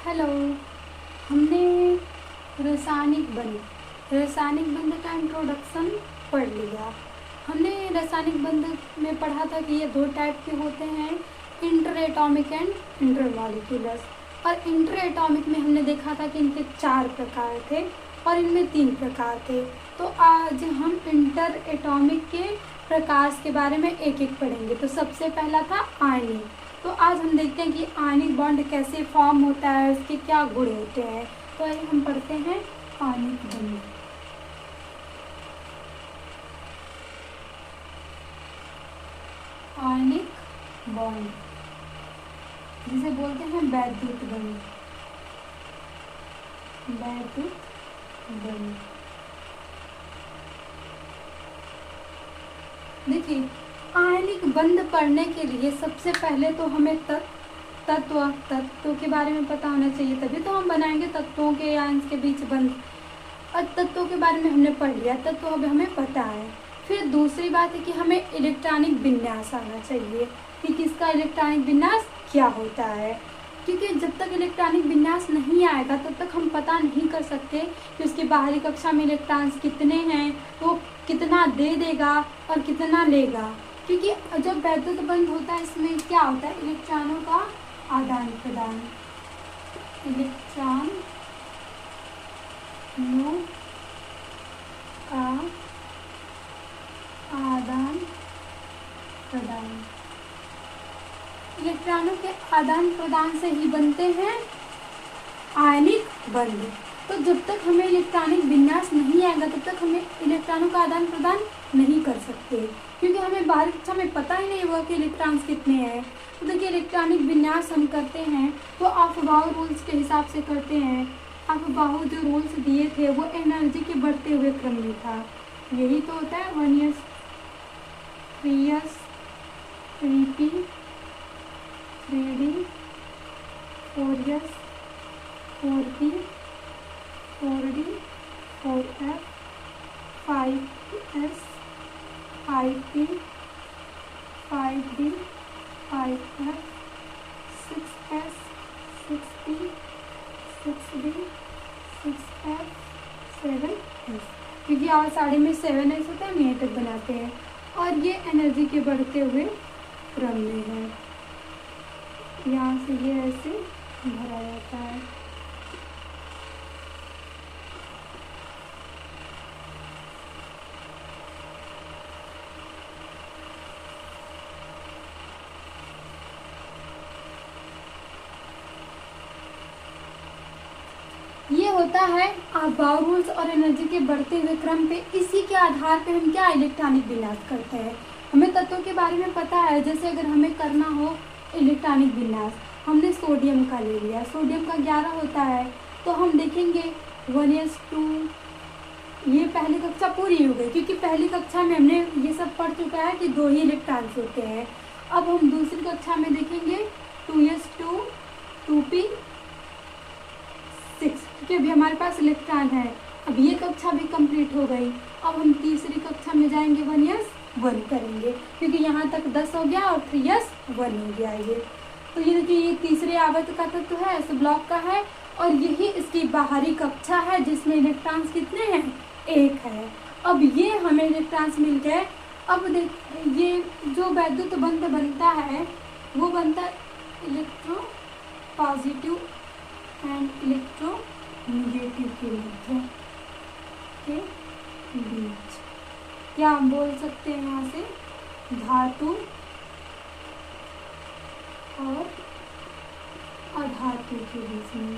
Hello. हमने रासायनिक बंध का इंट्रोडक्शन पढ़ लिया। हमने रासायनिक बंध में पढ़ा था कि ये दो टाइप के होते हैं, inter atomic and inter molecules. और इंटर एटॉमिक में हमने देखा था कि इनके 4 प्रकार थे और इनमें 3 प्रकार थे। तो आज हम इंटर एटॉमिक के प्रकाश के बारे में एक एक पढ़ेंगे। तो सबसे पहला था आयनिक। तो आज हम देखते हैं कि आयनिक बॉन्ड कैसे फॉर्म होता है, उसके क्या गुण होते हैं। तो आइए हम पढ़ते हैं आयनिक बॉन्ड। आयनिक बॉन्ड जिसे बोलते हैं वैद्युत बंध। वैद्युत बंध देखिए, आयनिक बंध पढ़ने के लिए सबसे पहले तो हमें तत्वों के बारे में पता होना चाहिए, तभी तो हम बनाएंगे तत्वों के आयन्स के बीच बंध। और तत्वों के बारे में हमने पढ़ लिया, तत्व अब हमें पता है। फिर दूसरी बात है कि हमें इलेक्ट्रॉनिक विन्यास आना चाहिए कि किसका इलेक्ट्रॉनिक विन्यास क्या होता है, क्योंकि जब तक इलेक्ट्रॉनिक विन्यास नहीं आएगा तब तक हम पता नहीं कर सकते कि उसकी बाहरी कक्षा में इलेक्ट्रॉन्स कितने हैं, वो कितना दे देगा और कितना लेगा। क्योंकि जब वैद्युत बंध होता है इसमें क्या होता है, इलेक्ट्रॉनों का आदान प्रदान। इलेक्ट्रॉनों का आदान प्रदान। इलेक्ट्रॉनों के आदान प्रदान से ही बनते हैं आयनिक बंध। तो जब तक हमें इलेक्ट्रॉनिक विन्यास नहीं आएगा तब तक हमें इलेक्ट्रॉनों का आदान प्रदान नहीं कर सकते, क्योंकि हमें बाहरी कक्षा में पता ही नहीं हुआ कि इलेक्ट्रॉन्स कितने हैं। तो देखिए, इलेक्ट्रॉनिक विन्यास हम करते हैं तो अफबाउ रूल्स के हिसाब से करते हैं। अफबाउ जो रूल्स दिए थे वो एनर्जी के बढ़ते हुए क्रम में था। यही तो होता है 1s 3s 3p 3d 4s 4p 4d 4f 5s 5p 5d 5f 6s 6p 6d 6f 7s। क्योंकि आषाढ़ी में 7s होता है, हम यहीं तक बनाते हैं। और ये एनर्जी के बढ़ते हुए क्रम में है। यहाँ से ये ऐसे भरा जाता है। ये होता है अफबाउ रूल्स और एनर्जी के बढ़ते हुए क्रम पे। इसी के आधार पे हम क्या इलेक्ट्रॉनिक विन्यास करते हैं। हमें तत्वों के बारे में पता है, जैसे अगर हमें करना हो इलेक्ट्रॉनिक विन्यास, हमने सोडियम का ले लिया, सोडियम का 11 होता है। तो हम देखेंगे 1s2। ये पहली कक्षा पूरी हो गई, क्योंकि पहली कक्षा में हमने ये सब पढ़ चुका है कि 2 ही इलेक्ट्रॉन्स होते हैं। अब हम दूसरी कक्षा में देखेंगे 2s2 2p 6, क्योंकि अभी हमारे पास इलेक्ट्रॉन है। अब ये कक्षा भी कंप्लीट हो गई। अब हम तीसरी कक्षा में जाएंगे 1s1 करेंगे, क्योंकि यहाँ तक 10 हो गया और 3s1 हो गया ये। तो ये देखिए, ये तीसरे आवर्त का तत्व है, इस ब्लॉक का है, और यही इसकी बाहरी कक्षा है जिसमें इलेक्ट्रॉन्स कितने हैं, 1 है। अब ये हमें इलेक्ट्रॉन्स मिल गए। अब देख, ये जो वैद्युत बंध बनता है वो बनता है electro positive and electro negative के बीच। क्या हम बोल सकते हैं यहाँ से, धातु और अधातु के बीच में।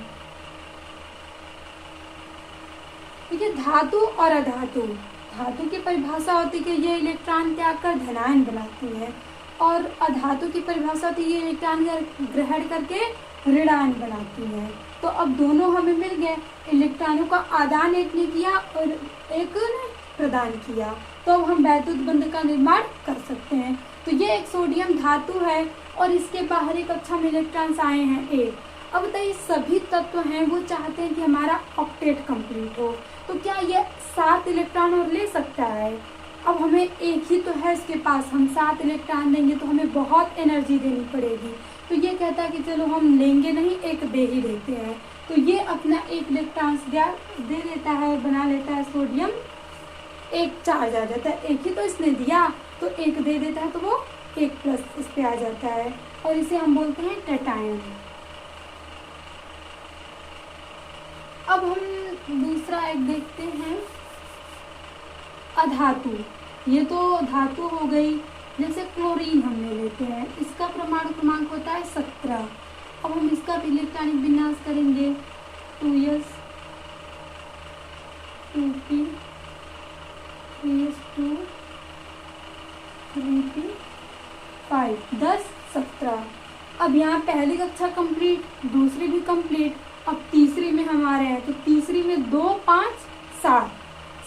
देखिए, धातु और अधातु, धातु की परिभाषा होती है कि ये इलेक्ट्रॉन त्याग कर धनायन बनाती है, और अधातु की परिभाषा होती है ये इलेक्ट्रॉन ग्रहण करके ऋणायन बनाती है। तो अब दोनों हमें मिल गए, इलेक्ट्रॉनों का आदान एक ने किया और एक ने प्रदान किया। तो अब हम वैद्युत बंध का निर्माण कर सकते हैं। तो ये एक सोडियम धातु है और इसके बाहरी कक्षा में इलेक्ट्रॉन्स आए हैं 1। अब बताइए, सभी तत्व हैं वो चाहते हैं कि हमारा ऑक्टेट कंप्लीट हो, तो क्या ये 7 इलेक्ट्रॉन और ले सकता है? अब हमें एक ही तो है इसके पास, हम 7 इलेक्ट्रॉन देंगे तो हमें बहुत एनर्जी देनी पड़ेगी, तो ये कहता है कि चलो हम लेंगे नहीं, एक दे ही देते हैं। तो ये अपना एक इलेक्ट्रॉन दे देता है और बना लेता है सोडियम, एक चार्ज आ जाता है। एक ही तो इसने दिया, तो एक दे देता है तो वो एक प्लस इस पे आ जाता है, और इसे हम बोलते हैं कैटायन। अब हम दूसरा एक देखते हैं, अधातु। ये तो धातु हो गई, जैसे क्लोरीन हमने लेते हैं, इसका परमाणु क्रमांक होता है 17। अब हम इसका भी इलेक्ट्रॉनिक विन्यास करेंगे, 2s 2p 3s2 3p 5 10 17। अब यहाँ पहली कक्षा कंप्लीट, दूसरी भी कंप्लीट, अब तीसरी में हम आ रहे हैं। तो तीसरी में 2 5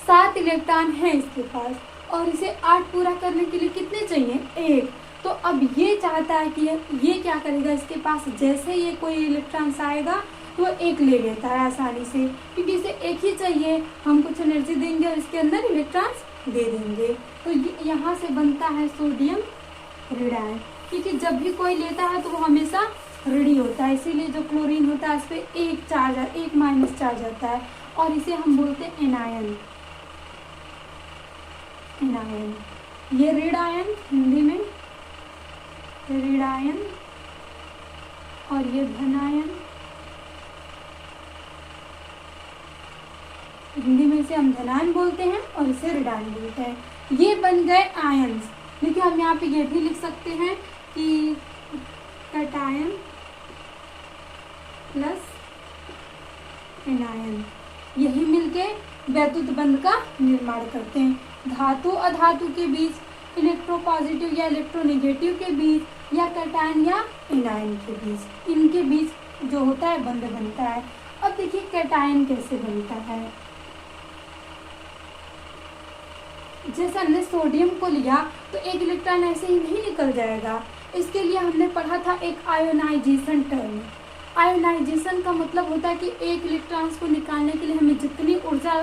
7 इलेक्ट्रॉन है इसके पास, और इसे 8 पूरा करने के लिए कितने चाहिए? 1। तो अब ये चाहता है कि ये क्या करेगा, इसके पास जैसे ये कोई इलेक्ट्रॉन आएगा तो वो एक ले लेता है आसानी से, क्योंकि इसे एक ही चाहिए। हम कुछ एनर्जी देंगे और इसके अंदर इलेक्ट्रॉन्स दे देंगे। तो यहाँ से बनता है सोडियम ऋणायन, क्योंकि जब भी कोई लेता है तो वो हमेशा ऋणी होता है, इसीलिए जो क्लोरीन होता है इस पर एक चार्ज, एक माइनस चार्ज आता है, और इसे हम बोलते हैं एनायन। एनायन, ये ऋण आयन हिंदी में ऋण आयन, और ये धन आयन, हिंदी में इसे हम धनायन बोलते हैं और इसे ऋणायन बोलते हैं। ये बन गए आयन्स। देखिए हम यहाँ पे ये भी लिख सकते हैं कि कैटायन प्लस एनायन, यही मिलके वैद्युत बंध का निर्माण करते हैं। धातु अधातु के बीच, इलेक्ट्रोपॉजिटिव या इलेक्ट्रोनेगेटिव के बीच, या कैटायन या एनायन के बीच, इनके बीच जो होता है बंध बनता है। अब देखिए कैटायन कैसे बनता है। जैसे हमने सोडियम को लिया तो एक इलेक्ट्रॉन ऐसे ही नहीं निकल जाएगा, इसके लिए हमने पढ़ा था एक आयोनाइजेशन टर्म। आयोनाइजेशन का मतलब होता है कि एक इलेक्ट्रॉन को निकालने के लिए हमें जितनी ऊर्जा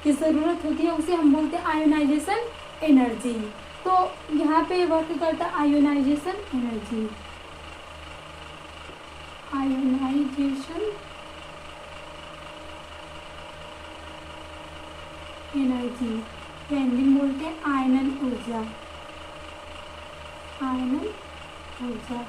की ज़रूरत होती है उसे हम बोलते हैं आयोनाइजेशन एनर्जी। तो यहाँ पे वर्क करता है ionization energy. Ionization energy Hindi में बोलते हैं आयनन ऊर्जा। आयनन ऊर्जा,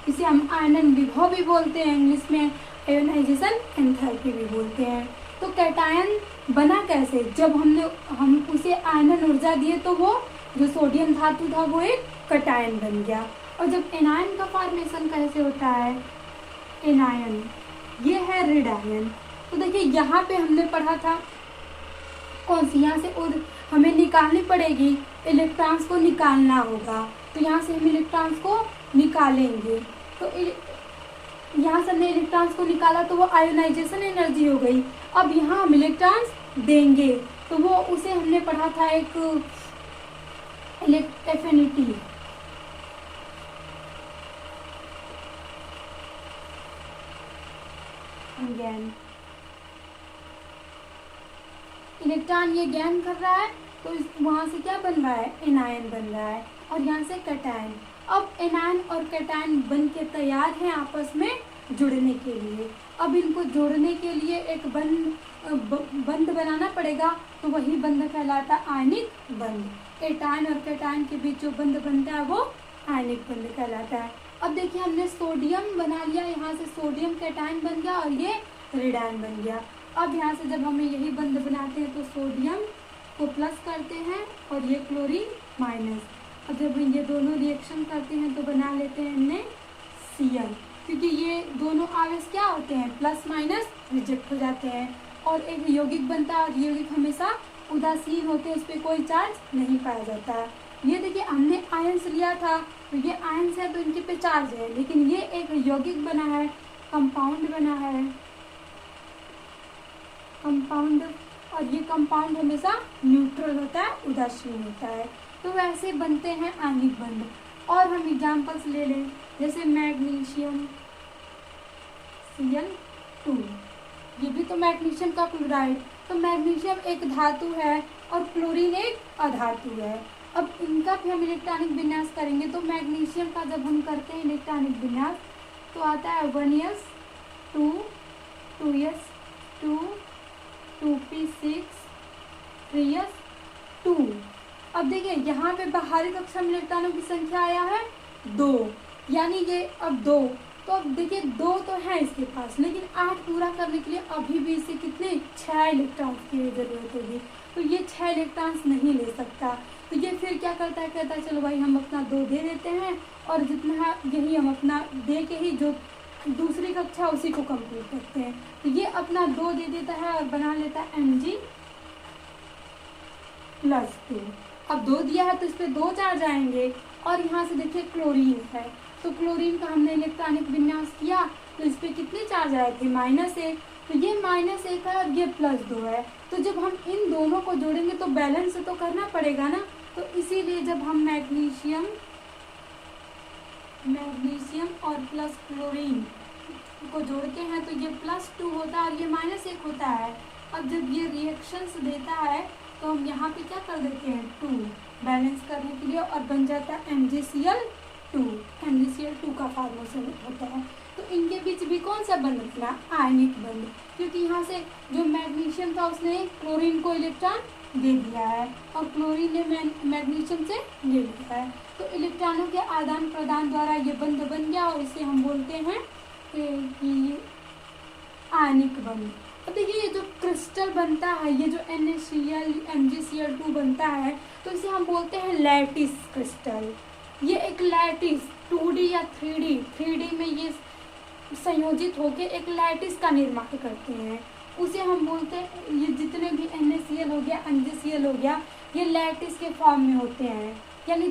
इसे हम आयनन विभव भी बोलते हैं, इंग्लिश में आयोनाइजेशन एंथैल्पी भी बोलते हैं। तो कैटायन बना कैसे? जब हम उसे आयनन ऊर्जा दिए तो वो जो सोडियम धातु था वो एक कैटायन बन गया। और जब एनायन का फॉर्मेशन कैसे होता है? एनायन, ये है ऋण आयन। तो देखिए यहाँ पे हमने पढ़ा था कौन सी, यहाँ से हमें निकालनी पड़ेगी, इलेक्ट्रॉन्स को निकालना होगा। तो यहाँ से हम इलेक्ट्रॉन्स को निकालेंगे, तो यहाँ से हमने इलेक्ट्रॉन्स को निकाला तो वो आयोनाइजेशन एनर्जी हो गई। अब यहाँ हम इलेक्ट्रॉन्स देंगे तो वो उसे हमने पढ़ा था एक एफिनिटी। गैन, इलेक्ट्रॉन ये गैन कर रहा है तो वहाँ से क्या बन रहा है? एनायन बन रहा है, और यहाँ से कैटायन। अब एनायन और कैटायन बन के तैयार हैं आपस में जुड़ने के लिए। अब इनको जोड़ने के लिए एक बंध बनाना पड़ेगा, तो वही बंध कहलाता है आयनिक बंध। एटायन और कैटायन के बीच जो बंध बनता है वो आयनिक बंध कहलाता है। अब देखिए हमने सोडियम बना लिया, यहाँ से सोडियम कैटायन बन गया और ये ऋणायन बन गया। अब यहाँ से जब हमें यही बंध बनाते हैं तो सोडियम को प्लस करते हैं और ये क्लोरीन माइनस। और जब ये दोनों रिएक्शन करते हैं तो बना लेते हैं हमने Cl, क्योंकि ये दोनों आवेश क्या होते हैं? प्लस माइनस रिजेक्ट हो जाते हैं, और एक यौगिक बनता है, और यौगिक हमेशा उदासीन होते हैं, उस पर कोई चार्ज नहीं पाया जाता है। ये देखिए हमने आयंस लिया था, तो ये आयंस है तो इनके पे चार्ज है, लेकिन ये एक यौगिक बना है, कंपाउंड बना है, कंपाउंड, और ये कंपाउंड हमेशा न्यूट्रल होता है, उदासीन होता है। तो वैसे बनते हैं आयनिक बंध। और हम एग्जांपल्स ले लें, जैसे मैग्नीशियम Cl2, ये भी तो मैग्नीशियम का क्लोराइड। तो मैग्नीशियम एक धातु है और क्लोरीन एक अधातु है। अब इनका भी हम इलेक्ट्रॉनिक विन्यास करेंगे, तो मैग्नीशियम का जब हम करते हैं इलेक्ट्रॉनिक विन्यास तो आता है 1s 2 2s 2 2p6 3s 2। अब देखिए यहाँ पे बाहरी कक्षा में इलेक्ट्रॉनों की संख्या आया है 2, यानी ये अब 2, तो अब देखिए 2 तो है इसके पास, लेकिन 8 पूरा करने के लिए अभी भी इसे कितने 6 इलेक्ट्रॉन्स की जरूरत होगी, तो ये 6 इलेक्ट्रॉन्स नहीं ले सकता। तो ये फिर क्या करता है, कहता है चलो भाई हम अपना 2 दे देते हैं और जितना यही हम अपना दे के ही जो दूसरी कक्षा उसी को कंप्लीट करते हैं। तो ये अपना 2 दे देता है और बना लेता है Mg+2। अब 2 दिया है तो इस पर 2 चार्ज आएंगे और यहाँ से देखिए क्लोरीन है, तो क्लोरीन का हमने इलेक्ट्रॉनिक विन्यास किया तो इस पर कितने चार्ज आए थे -1, तो ये -1 है और ये +2 है। तो जब हम इन दोनों को जोड़ेंगे तो बैलेंस तो करना पड़ेगा ना, तो इसीलिए जब हम मैग्नीशियम और प्लस क्लोरीन को जोड़ते हैं तो ये +2 होता है और ये -1 होता है। अब जब ये रिएक्शंस देता है तो हम यहाँ पे क्या कर देते हैं 2 बैलेंस करने के लिए और बन जाता है MgCl2 का फॉर्मेशन होता है। तो इनके बीच भी कौन सा बंध बना, आयनिक बंध, क्योंकि यहाँ से जो मैग्नीशियम था उसने क्लोरीन को इलेक्ट्रॉन दे दिया है और क्लोरीन ने मैग्नीशियम से ले लिया है। तो इलेक्ट्रॉनों के आदान प्रदान द्वारा ये बंध बन गया और इसे हम बोलते हैं कि आयनिक बंध। अब देखिए ये जो क्रिस्टल बनता है, ये जो NaCl MgCl2 बनता है तो इसे हम बोलते हैं लैटिस क्रिस्टल। ये एक लैटिस 2D या 3D में ये संयोजित होकर एक लैटिस का निर्माण करते हैं, उसे हम बोलते हैं। ये जितने भी NaCl हो गया MgCl हो गया ये लैटिस के फॉर्म में होते हैं, यानी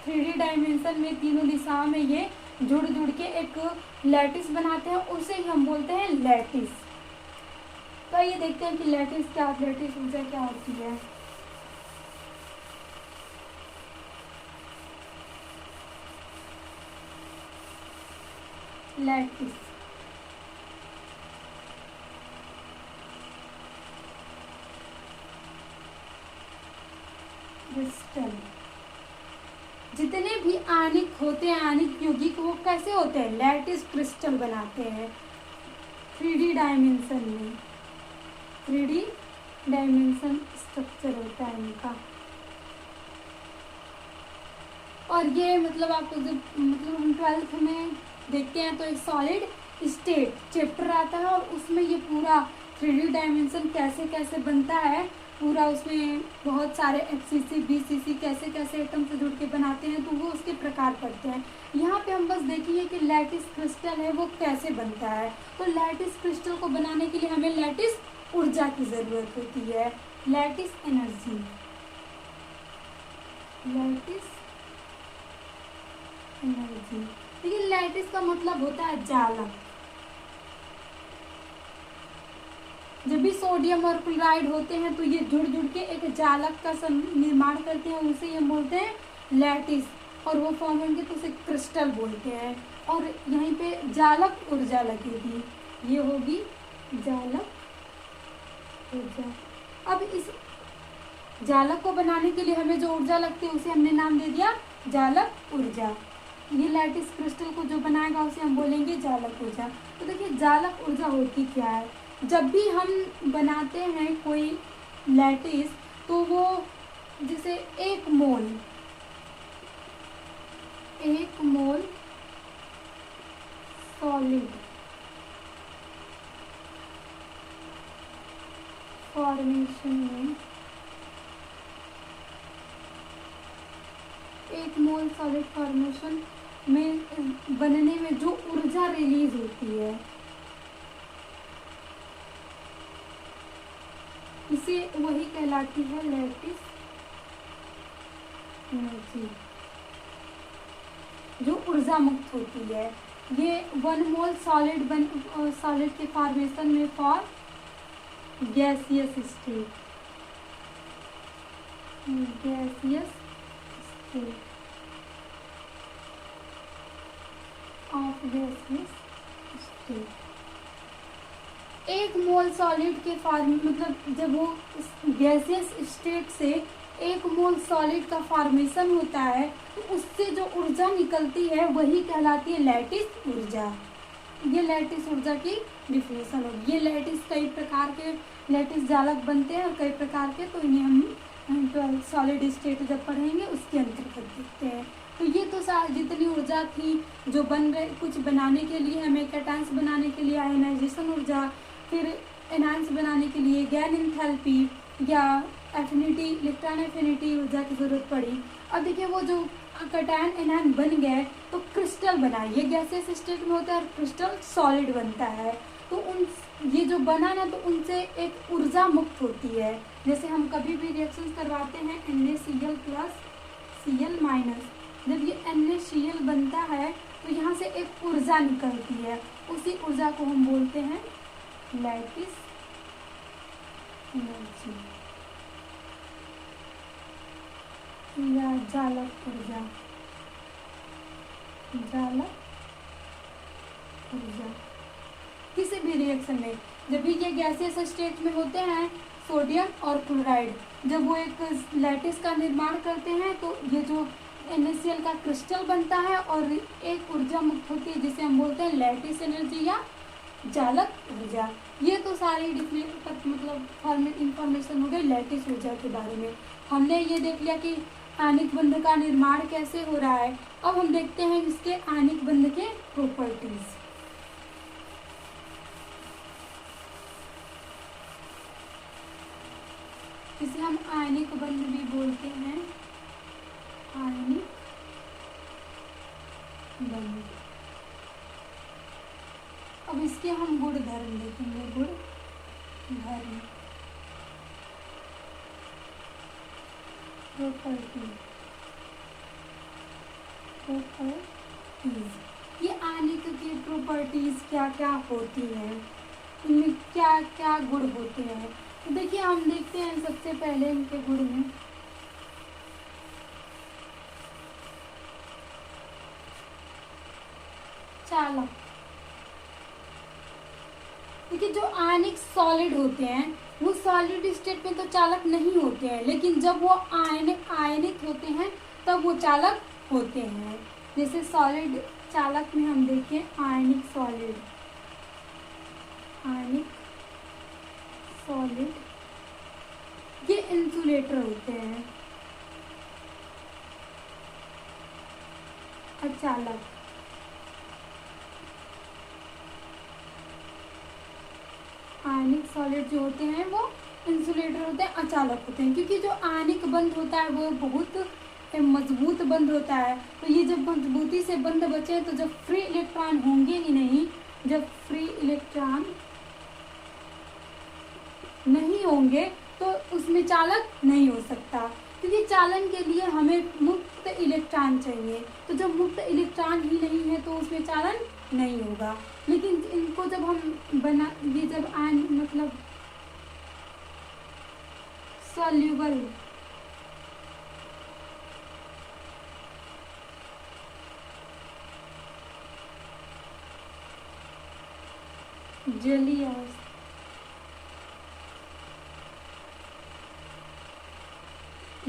3D डायमेंशन में तीनों दिशाओं में ये जुड़ के एक लैटिस बनाते हैं, उसे ही हम बोलते हैं लैटिस। तो ये देखते हैं कि लैटिस ऊर्जा क्या होती है। लैटिस क्रिस्टल, जितने भी आयनिक होते हैं, आयनिक यौगिक, वो कैसे होते हैं, लैटिस क्रिस्टल बनाते हैं 3D डायमेंशन में। 3D डायमेंशन स्ट्रक्चर होता है इनका। और ये मतलब आप जब हम 12th में देखते हैं तो एक सॉलिड स्टेट चैप्टर आता है और उसमें ये पूरा 3D डायमेंशन कैसे कैसे बनता है, पूरा उसमें बहुत सारे FCC BCC कैसे कैसे एटम से जुड़ के बनाते हैं, तो वो उसके प्रकार पढ़ते हैं। यहाँ पे हम बस देखिए कि लैटिस क्रिस्टल है वो कैसे बनता है। तो लैटिस क्रिस्टल को बनाने के लिए हमें लैटिस ऊर्जा की ज़रूरत होती है, लैटिस एनर्जी। देखिए लैटिस का मतलब होता है जालक। जब भी सोडियम और क्लोराइड होते हैं तो ये जुड़ के एक जालक का निर्माण करते हैं, उसे हम बोलते हैं लैटिस, और वो फॉर्म होंगे तो उसे क्रिस्टल बोलते हैं। और यहीं पे जालक ऊर्जा लगेगी, ये होगी जालक ऊर्जा। अब इस जालक को बनाने के लिए हमें जो ऊर्जा लगती है उसे हमने नाम दे दिया जालक ऊर्जा। ये लैटिस क्रिस्टल को जो बनाएगा उसे हम बोलेंगे जालक ऊर्जा। तो देखिए जालक ऊर्जा होती क्या है, जब भी हम बनाते हैं कोई लैटिस तो वो जैसे 1 मोल सॉलिड फॉर्मेशन में 1 मोल सॉलिड फॉर्मेशन में बनने में जो ऊर्जा रिलीज होती है इसे वही कहलाती है लैटिस एनर्जी, जो ऊर्जा मुक्त होती है। ये 1 मोल सॉलिड के फॉर्मेशन में for gaseous state of gaseous state. 1 mole solid के फॉर्म मतलब जब वो गैसियस स्टेट से 1 मोल सॉलिड का फॉर्मेशन होता है तो उससे जो ऊर्जा निकलती है वही कहलाती है लैटिस ऊर्जा। ये लैटिस ऊर्जा की डिफिनेशन होगी। ये लैटिस कई प्रकार के लैटिस जालक बनते हैं और कई प्रकार के, तो इन्हें हम सॉलिड स्टेट जब पढ़ेंगे उसके अंतर्गत देखते हैं। तो ये तो जितनी ऊर्जा थी जो बन रहे, कुछ बनाने के लिए हमें कैटायंस बनाने के लिए आयनाइजेशन ऊर्जा, फिर एनायंस बनाने के लिए गैन एंथैल्पी या एफिनिटी, इलेक्ट्रॉन एफिनिटी ऊर्जा की जरूरत पड़ी। अब देखिए वो जो कैटायन एनायन बन गए तो क्रिस्टल बना, ये गैसेस स्टेट में होता है और क्रिस्टल सॉलिड बनता है। तो उन ये जो बना ना तो उनसे एक ऊर्जा मुक्त होती है। जैसे हम कभी भी रिएक्शन करवाते हैं NaCl प्लस Cl माइनस, जब ये NaCl बनता है तो यहाँ से एक ऊर्जा निकलती है, उसी ऊर्जा को हम बोलते हैं लैटिस एनर्जी या जालक ऊर्जा। जालक ऊर्जा किसी भी रिएक्शन में जब भी ये गैसियस स्टेट में होते हैं सोडियम और क्लोराइड, जब वो एक लैटिस का निर्माण करते हैं तो ये जो NaCl का क्रिस्टल बनता है और एक ऊर्जा मुक्त होती है जिसे हम बोलते हैं लैटिस एनर्जी या जालक ऊर्जा। ये तो सारी मतलब इंफॉर्मेशन हो गई लैटिस ऊर्जा के बारे में। हमने ये देख लिया कि आणिक बंध का निर्माण कैसे हो रहा है। अब हम देखते हैं इसके आणिक बंध के प्रॉपर्टीज। इसे हम आयनिक बंध भी बोलते हैं, आयनिक बंध। अब इसके हम गुण धर्म देखेंगे, गुण धर्म प्रॉपर्टीज। ये आयनिक की प्रॉपर्टीज क्या क्या होती हैं, इनमें क्या क्या गुण होते हैं। तो देखिए हम देखते हैं सबसे पहले इनके गुण में चालक। देखिए जो आयनिक सॉलिड होते हैं वो सॉलिड स्टेट में तो चालक नहीं होते हैं, लेकिन जब वो आयनिक होते हैं तब वो चालक होते हैं। जैसे सॉलिड चालक में हम देखें आयनिक सॉलिड, आयनिक सॉलिड ये इंसुलेटर होते हैं। अचालक आयनिक सॉलिड जो होते हैं वो इंसुलेटर होते हैं, अचालक होते हैं। क्योंकि जो आयनिक बंध होता है वो बहुत मजबूत बंध होता है, तो ये जब मजबूती से बंध बचे तो जब फ्री इलेक्ट्रॉन होंगे ही नहीं, जब फ्री इलेक्ट्रॉन नहीं होंगे तो उसमें चालक नहीं हो सकता। क्योंकि चालन के लिए हमें मुक्त इलेक्ट्रॉन चाहिए, तो जब मुक्त इलेक्ट्रॉन ही नहीं है तो उसमें चालन नहीं होगा। लेकिन इनको जब हम ये जब आयन मतलब सॉल्यूबल जलीय अवस्था,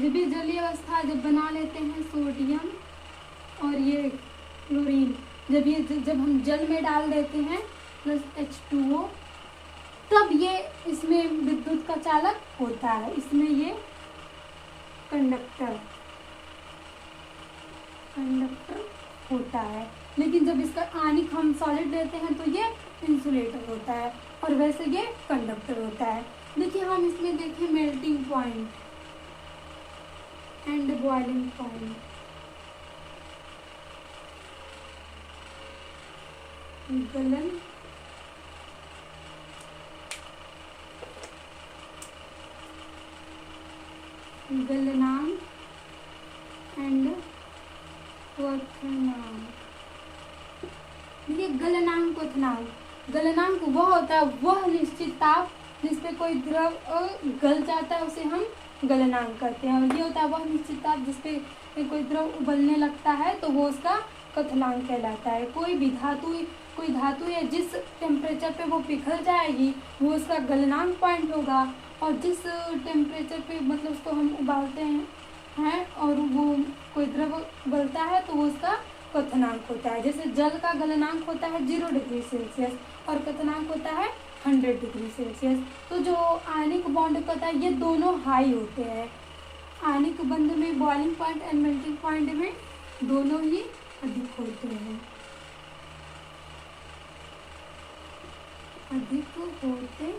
जब ये जलीय अवस्था जब बना लेते हैं सोडियम और ये क्लोरीन, जब हम जल में डाल देते हैं प्लस H2O, तब ये इसमें विद्युत का चालक होता है। इसमें ये कंडक्टर होता है। लेकिन जब इसका आयनिक हम सॉलिड लेते हैं तो ये इंसुलेटर होता है और वैसे ये कंडक्टर होता है। देखिए हम इसमें देखें melting point and boiling point. गलनांक एंड क्वथनांक। देखिए गलनांक क्वथनांक, गलनांक वह होता है वह निश्चित ताप जिस पे कोई द्रव गल जाता है उसे हम गलनांक कहते हैं। और ये होता है वह निश्चित ताप जिस पे कोई द्रव उबलने लगता है तो वो उसका क्वथनांक कहलाता है। कोई भी धातु कोई धातु है जिस टेम्परेचर पे वो पिघल जाएगी वो उसका गलनांक पॉइंट होगा, और जिस टेम्परेचर पे मतलब उसको हम उबालते हैं और वो कोई द्रव उबलता है तो वो उसका क्वथनांक होता है। जैसे जल का गलनांक होता है 0 डिग्री सेल्सियस और क्वथनांक होता है 100 डिग्री सेल्सियस। तो जो आयनिक बॉन्ड होता है ये दोनों हाई होते हैं। आयनिक बंध में boiling point and melting point में दोनों ही अधिक होते हैं, अधिक होते